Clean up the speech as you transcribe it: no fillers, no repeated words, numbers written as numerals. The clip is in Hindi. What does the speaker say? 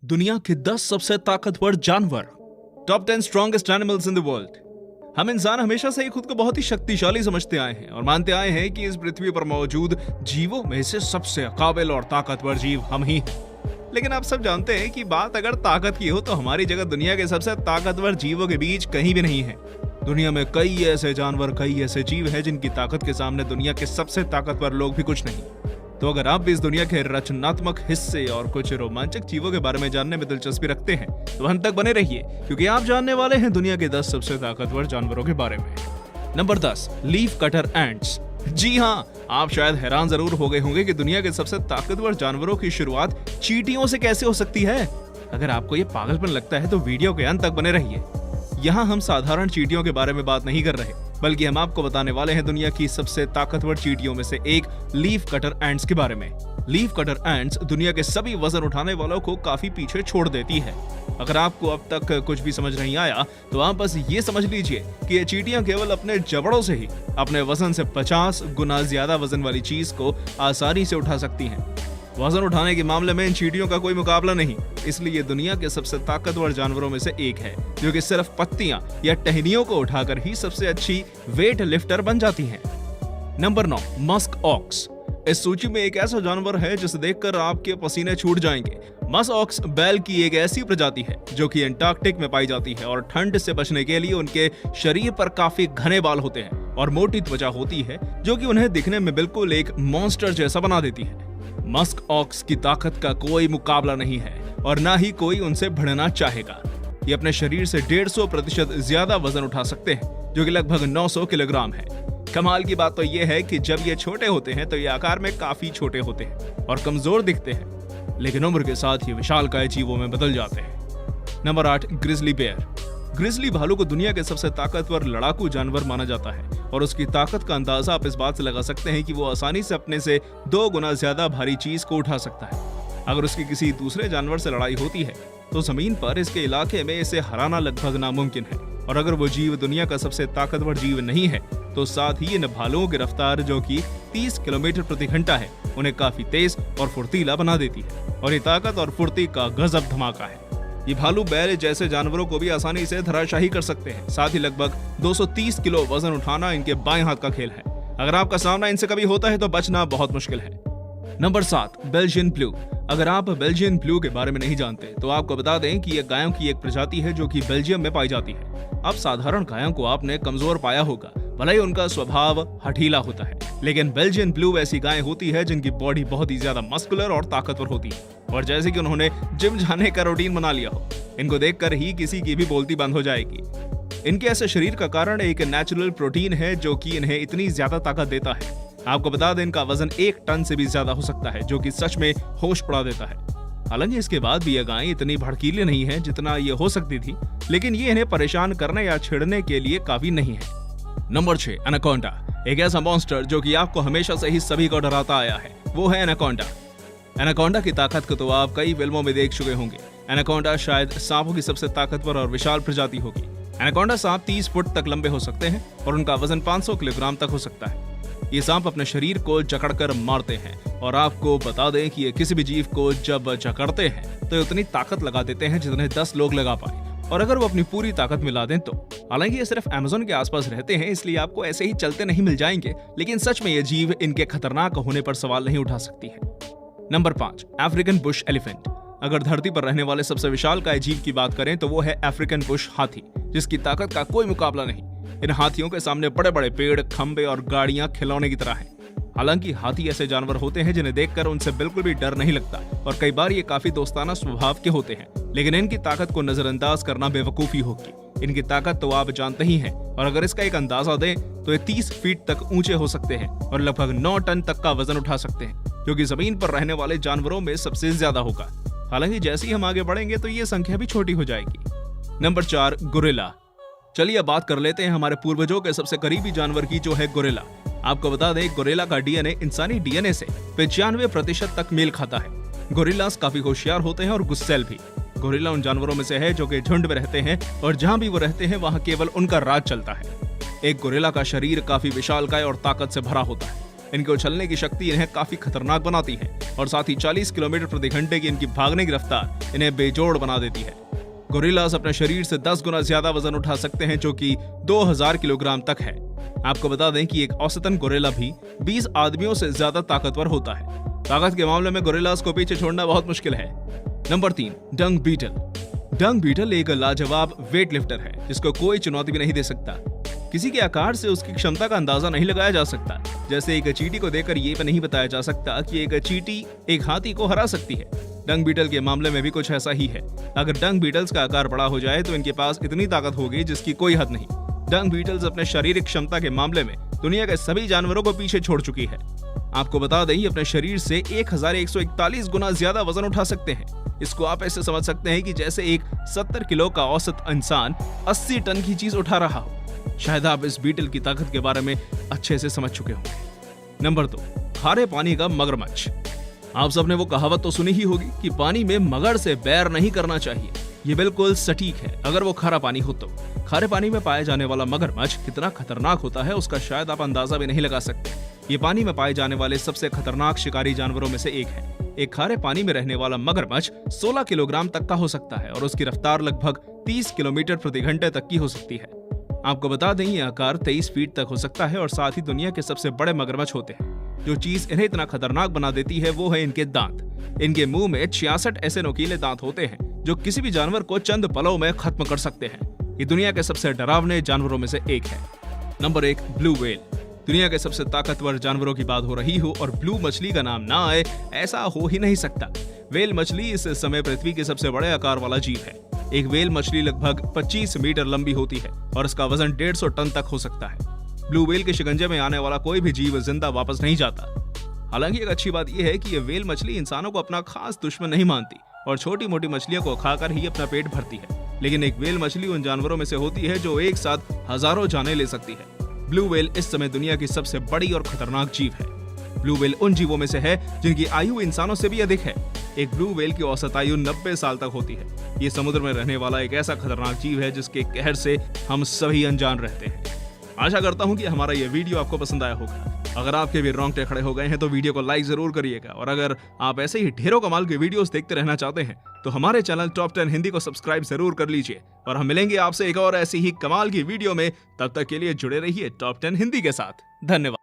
दुनिया के 10 सबसे ताकतवर जानवर, top 10 strongest animals in the world. हम इंसान हमेशा से ही खुद को बहुत ही शक्तिशाली समझते आए हैं और मानते आए हैं कि इस पृथ्वी पर मौजूद जीवों में से सबसे काबिल और ताकतवर जीव हम ही हैं। लेकिन आप सब जानते हैं कि बात अगर ताकत की हो तो हमारी जगह दुनिया के सबसे ताकतवर जीवों के बीच कहीं भी नहीं है। दुनिया में कई ऐसे जानवर, कई ऐसे जीव हैं जिनकी ताकत के सामने दुनिया के सबसे ताकतवर लोग भी कुछ नहीं। तो अगर आप भी इस दुनिया के रचनात्मक हिस्से और कुछ रोमांचक जीवों के बारे में जानने में दिलचस्पी रखते हैं तो अंत तक बने रहिए, क्योंकि आप जानने वाले हैं दुनिया के 10 सबसे ताकतवर जानवरों के बारे में। Number 10, leaf cutter ants. जी हाँ, आप शायद हैरान जरूर हो गए होंगे कि दुनिया के सबसे ताकतवर जानवरों की शुरुआत चींटियों से कैसे हो सकती है। अगर आपको ये पागलपन लगता है तो वीडियो के अंत तक बने रहिए। यहाँ हम साधारण चींटियों के बारे में बात नहीं कर रहे, बल्कि हम आपको बताने वाले हैं दुनिया की सबसे ताकतवर चींटियों में से एक लीफ कटर एंट्स के बारे में। लीफ कटर एंट्स दुनिया के सभी वजन उठाने वालों को काफी पीछे छोड़ देती है। अगर आपको अब तक कुछ भी समझ नहीं आया तो आप बस ये समझ लीजिए कि ये चींटियां केवल अपने जबड़ों से ही अपने वजन से 50 गुना ज्यादा वजन वाली चीज को आसानी से उठा सकती हैं। वजन उठाने के मामले में इन चींटियों का कोई मुकाबला नहीं, इसलिए ये दुनिया के सबसे ताकतवर जानवरों में से एक है, जो कि सिर्फ पत्तियां या टहनियों को उठाकर ही सबसे अच्छी वेट लिफ्टर बन जाती हैं। Number 9, musk ox. इस सूची में एक ऐसा जानवर है जिसे देखकर आपके पसीने छूट जाएंगे। मस्क ऑक्स बैल की एक ऐसी प्रजाति है जो कि अंटार्कटिक में पाई जाती है और ठंड से बचने के लिए उनके शरीर पर काफी घने बाल होते हैं और मोटी त्वचा होती है, जो कि उन्हें दिखने में बिल्कुल एक मॉन्स्टर जैसा बना देती है। मस्क ऑक्स की ताकत का कोई मुकाबला नहीं है और ना ही कोई उनसे भिड़ना चाहेगा। ये अपने शरीर से 150% ज्यादा वजन उठा सकते हैं, जो कि लगभग 900 किलोग्राम है। कमाल की बात तो ये है कि जब ये छोटे होते हैं तो ये आकार में काफी छोटे होते हैं और कमजोर दिखते हैं, लेकिन उम्र के साथ ये विशालकाय जीवों में बदल जाते हैं। Number 8, grizzly bear. ग्रिजली भालू को दुनिया के सबसे ताकतवर लड़ाकू जानवर माना जाता है और उसकी ताकत का अंदाजा आप इस बात से लगा सकते हैं कि वो आसानी से अपने से 2 गुना ज्यादा भारी चीज को उठा सकता है। अगर उसकी किसी दूसरे जानवर से लड़ाई होती है तो जमीन पर इसके इलाके में इसे हराना लगभग नामुमकिन है, और अगर वो जीव दुनिया का सबसे ताकतवर जीव नहीं है तो साथ ही इन भालुओं की रफ्तार, जो कि 30 किलोमीटर प्रति घंटा है, उन्हें काफी तेज और फुर्तीला बना देती है और ये ताकत और फुर्ती का गजब धमाका है। ये भालू बैल जैसे जानवरों को भी आसानी से धराशायी कर सकते हैं। साथ ही लगभग 230 किलो वजन उठाना इनके बाएं हाथ का खेल है। अगर आपका सामना इनसे कभी होता है तो बचना बहुत मुश्किल है। Number 7, Belgian blue. अगर आप बेल्जियन ब्लू के बारे में नहीं जानते तो आपको बता दें कि यह गायों की एक प्रजाति है जो कि बेल्जियम में पाई जाती है। अब साधारण गायों को आपने कमजोर पाया होगा, भले ही उनका स्वभाव हठीला होता है, लेकिन बेल्जियन ब्लू ऐसी गायें होती है जिनकी बॉडी बहुत ही ज्यादा मस्कुलर और ताकतवर होती है, और जैसे कि उन्होंने जिम जाने का रूटीन बना लिया हो, इनको देखकर ही किसी की भी बोलती बंद हो जाएगी। इनके ऐसे शरीर का कारण एक नेचुरल प्रोटीन है जो कि इन्हें इतनी ज्यादा ताकत देता है। आपको बता दें इनका वजन 1 टन से भी ज्यादा हो सकता है, जो कि सच में होश उड़ा देता है। हालांकि इसके बाद भी ये गायें इतनी भड़कीली नहीं है जितना ये हो सकती थी, लेकिन ये इन्हें परेशान करने या छेड़ने के लिए काफी नहीं है। Number 6, anaconda. एक ऐसा मॉन्स्टर जो कि आपको हमेशा से ही सभी को डराता आया है, वो है एनाकोंडा। एनाकोंडा की ताकत को तो आप कई फिल्मों में देख चुके होंगे। एनाकोंडा शायद सांपों की सबसे ताकतवर और विशाल प्रजाति होगी। एनाकोंडा सांप 30 फुट तक लंबे हो सकते हैं और उनका वजन 500 किलोग्राम तक हो सकता है। ये सांप अपने शरीर को जकड़कर मारते हैं और आपको बता दें कि ये किसी भी जीव को जब जकड़ते हैं तो उतनी ताकत लगा देते हैं जितने 10 लोग लगा पाए, और अगर वो अपनी पूरी ताकत मिला दें तो। हालांकि ये सिर्फ अमेज़न के आसपास रहते हैं, इसलिए आपको ऐसे ही चलते नहीं मिल जाएंगे, लेकिन सच में ये जीव इनके खतरनाक होने पर सवाल नहीं उठा सकती है। Number 5, African Bush elephant. अगर धरती पर रहने वाले सबसे विशालकाय जीव की बात करें तो वो है अफ्रीकन बुश हाथी, जिसकी ताकत का कोई मुकाबला नहीं। इन हाथियों के सामने बड़े बड़े पेड़, खंबे और गाड़ियां खिलौने की तरह हैं। हालांकि हाथी ऐसे जानवर होते हैं जिन्हें देखकर उनसे बिल्कुल भी डर नहीं लगता और कई बार ये काफी दोस्ताना स्वभाव के होते हैं, लेकिन इनकी ताकत को नजरअंदाज करना बेवकूफी होगी। इनकी ताकत तो आप जानते ही हैं, और अगर इसका एक अंदाजा दें तो ये 30 फीट तक ऊंचे हो सकते हैं और लगभग 9 टन तक का वजन उठा सकते हैं, जो कि जमीन पर रहने वाले जानवरों में सबसे ज्यादा होगा। हालांकि जैसे ही हम आगे बढ़ेंगे तो ये संख्या भी छोटी हो जाएगी। Number 4, gorilla. चलिए अब बात कर लेते हैं हमारे पूर्वजों के सबसे करीबी जानवर की, जो है गोरिल्ला। आपको बता दें गोरिल्ला का डीएनए इंसानी डीएनए से 95% तक मेल खाता है। गोरिल्लास काफी होशियार होते हैं और गुस्सैल भी। गोरिल्ला उन जानवरों में से है जो कि झुंड में रहते हैं और जहां भी वो रहते हैं वहां केवल उनका राज चलता है। एक गोरिल्ला का शरीर काफी विशालकाय और ताकत से भरा होता है। इनके उछलने की शक्ति इन्हें काफी खतरनाक बनाती है और साथ ही 40 किलोमीटर प्रति घंटे की इनकी भागने की रफ्तार इन्हें बेजोड़ बना देती है। गोरिल्लास अपने शरीर से 10 गुना ज्यादा वजन उठा सकते हैं, जो कि 2000 किलोग्राम तक है। आपको बता दें कि एक औसतन गोरिल्ला भी 20 आदमियों से ज्यादा ताकतवर होता है। ताकत के मामले में गोरिल्लास को पीछे छोड़ना बहुत मुश्किल है। Number 3, dung beetle. Dung beetle एक लाजवाब वेट लिफ्टर है जिसको कोई चुनौती भी नहीं दे सकता। किसी के आकार से उसकी क्षमता का अंदाजा नहीं लगाया जा सकता। जैसे एक चींटी को देखकर ये भी नहीं बताया जा सकता कि एक चींटी एक हाथी को हरा सकती है। डंग बीटल के मामले में भी कुछ ऐसा ही है। अगर डंग बीटल्स का आकार बड़ा हो जाए तो इनके पास इतनी ताकत होगी जिसकी कोई हद नहीं। डंग बीटल्स अपने शारीरिक क्षमता के मामले में दुनिया के सभी जानवरों को पीछे छोड़ चुकी है। आपको बता दें, अपने शरीर से 1141 गुना ज्यादा वजन उठा सकते हैं। इसको आप ऐसे समझ सकते हैं कि जैसे एक 70 किलो का औसत इंसान 80 टन की चीज उठा रहा हो। शायद आप इस बीटल की ताकत के बारे में अच्छे से समझ चुके होंगे। नंबर 2, खारे पानी का मगरमच्छ। आप सबने वो कहावत तो सुनी ही होगी कि पानी में मगर से बैर नहीं करना चाहिए। ये बिल्कुल सटीक है अगर वो खारा पानी हो तो। खारे पानी में पाए जाने वाला मगरमच्छ कितना खतरनाक होता है उसका शायद आप अंदाजा भी नहीं लगा सकते। ये पानी में पाए जाने वाले सबसे खतरनाक शिकारी जानवरों में से एक है। एक खारे पानी में रहने वाला मगरमच्छ 16 किलोग्राम तक का हो सकता है और उसकी रफ्तार लगभग 30 किलोमीटर प्रति घंटे तक की हो सकती है। आपको बता दें, ये आकार 23 फीट तक हो सकता है और साथ ही दुनिया के सबसे बड़े मगरमच्छ होते हैं। जो चीज इन्हें इतना खतरनाक बना देती है वो है इनके दांत। इनके मुंह में 66 ऐसे नुकीले दांत होते हैं जो किसी भी जानवर को चंद पलों में खत्म कर सकते हैं। ये दुनिया के सबसे डरावने जानवरों में से एक है। Number 1, blue whale. दुनिया के सबसे ताकतवर जानवरों की बात हो रही हो और ब्लू मछली का नाम ना आए, ऐसा हो ही नहीं सकता। व्हेल मछली इस समय पृथ्वी के सबसे बड़े आकार वाला जीव है। एक व्हेल मछली लगभग 25 मीटर लंबी होती है और इसका वजन 150 टन तक हो सकता है। ब्लू व्हेल के शिकंजे में आने वाला कोई भी जीव जिंदा वापस नहीं जाता। हालांकि एक अच्छी बात यह है कि ये व्हेल मछली इंसानों को अपना खास दुश्मन नहीं मानती और छोटी मोटी मछलियों को खाकर ही अपना पेट भरती है। लेकिन एक व्हेल मछली उन जानवरों में से होती है जो एक साथ हजारों जानें ले सकती है। ब्लू व्हेल इस समय दुनिया की सबसे बड़ी और खतरनाक जीव है। ब्लू व्हेल उन जीवों में से है जिनकी आयु इंसानों से भी अधिक है। एक ब्लू व्हेल की औसत आयु 90 साल तक होती है। ये समुद्र में रहने वाला एक ऐसा खतरनाक जीव है जिसके कहर से हम सभी अनजान रहते हैं। आशा करता हूं कि हमारा ये वीडियो आपको पसंद आया होगा। अगर आपके भी रोंगटे खड़े हो गए हैं तो वीडियो को लाइक जरूर करिएगा और अगर आप ऐसे ही ढेरों कमाल के वीडियोस देखते रहना चाहते हैं तो हमारे चैनल टॉप 10 हिंदी को सब्सक्राइब जरूर कर लीजिए और हम मिलेंगे आपसे एक और ऐसी ही कमाल की वीडियो में। तब तक के लिए जुड़े रहिए टॉप 10 हिंदी के साथ। धन्यवाद।